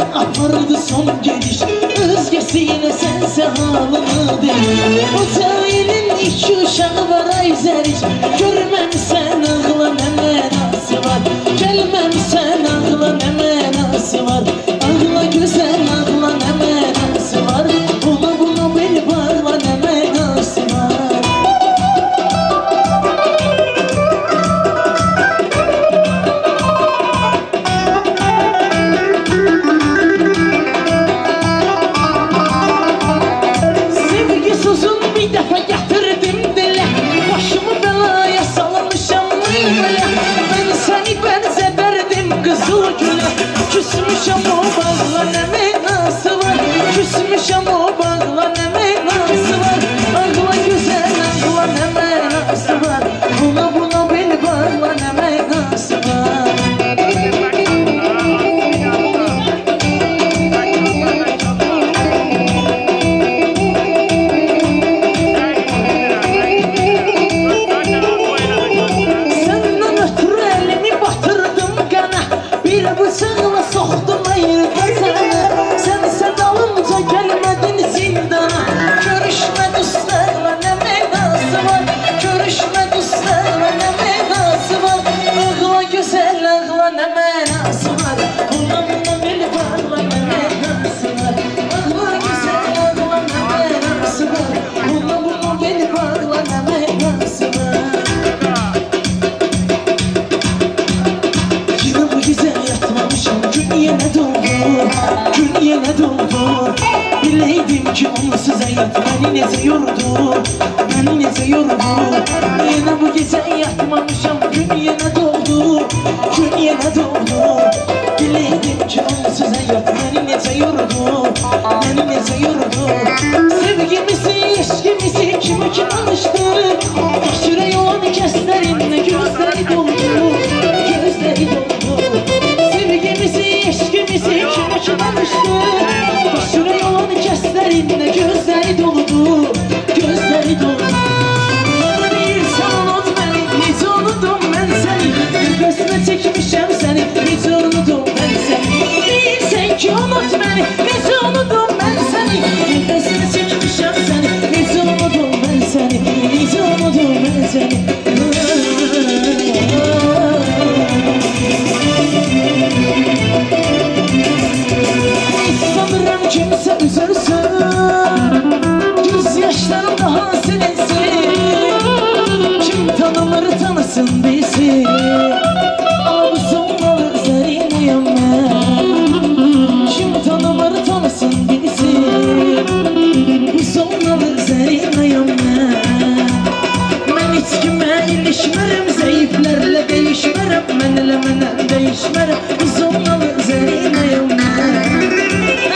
apardı son geliş. Özgəsiyle sense halını değil. O cahilin iki uşağı var ayzəriş. Görməmsən ağla nə mənası var. Gəlməmsən ağla nə mənası var. Ağla gözəl ağla nə mənası var. Ona buna bel bağla nə mənası var. Küsmüşəm o bağla nə mənası var. Küsmüşəm o bağla nə mənası var. Ağla gözəl ağla nə mənası var. Buna bel bağla nə mənası var. Səndən ötürü əlimi batırdım qana. Bir bıçaqla soxdum ayırda sənə. Sən isə dalımca gəlmədin zindana. Görüşmə dostlarla nə mənası var. Görüşmə dostlarla nə mənası var. Ağla gözəl ağla nə mənası var. Buna bel bağla nə mənası var. Ağla gözəl ağla nə mənası var. Buna bel bağla nə mənası var. Yine bu güzel yatmamışım. Gün yine doldu, gün yine doldu. Bileydim ki onsuz hayat beni nece yordu, beni nece yordu. Yine bu gece yatmamışım. Gün yine doldu, gün yine doldu. Bileydim ki onsuz hayat beni nece yordu, beni nece yordu. Sevgimizi, eşkimizi kimi kim alıştı. Taşıra yoğun keslerinde gözleri doldu, gözleri doldu. Sevgimizi, eşkimizi kimi kim alıştı. Taşıra yoğun keslerinde gözleri doldu, gözleri doldu. Bir sen unut beni, hiç unuttum ben seni. Nefesine çekmişim seni, hiç unuttum ben seni. Bilsen ki unut beni, hiç unuttum ben seni. Nefesine çekmişim seni, hiç unuttum ben seni. Hiç unuttum ben seni. Sanırım kimse üzülsün, gözyaşlarım daha silinsin. Kim tanımır tanısın bilsin. Ama bu sonralı üzerineyim ben. Kim tanımır tanısın bilsin. Bu sonralı üzerineyim ben. Ben hiç kime ilişmərəm, zəiflərlə değişmərəm. Mənlə mənə değişmərəm. Bu sonralı üzerineyim ben.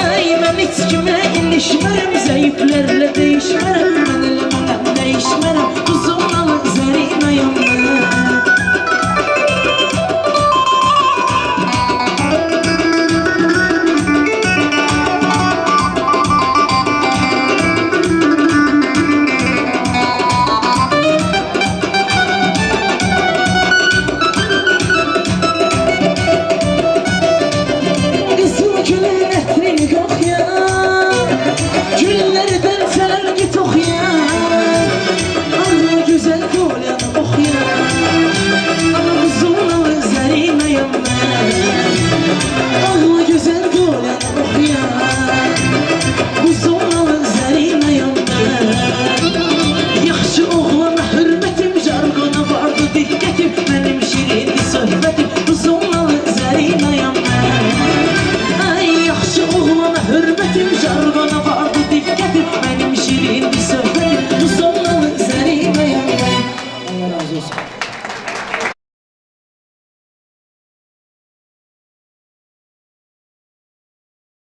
Ay ben hiç kime ilişmərəm, zəiflərlə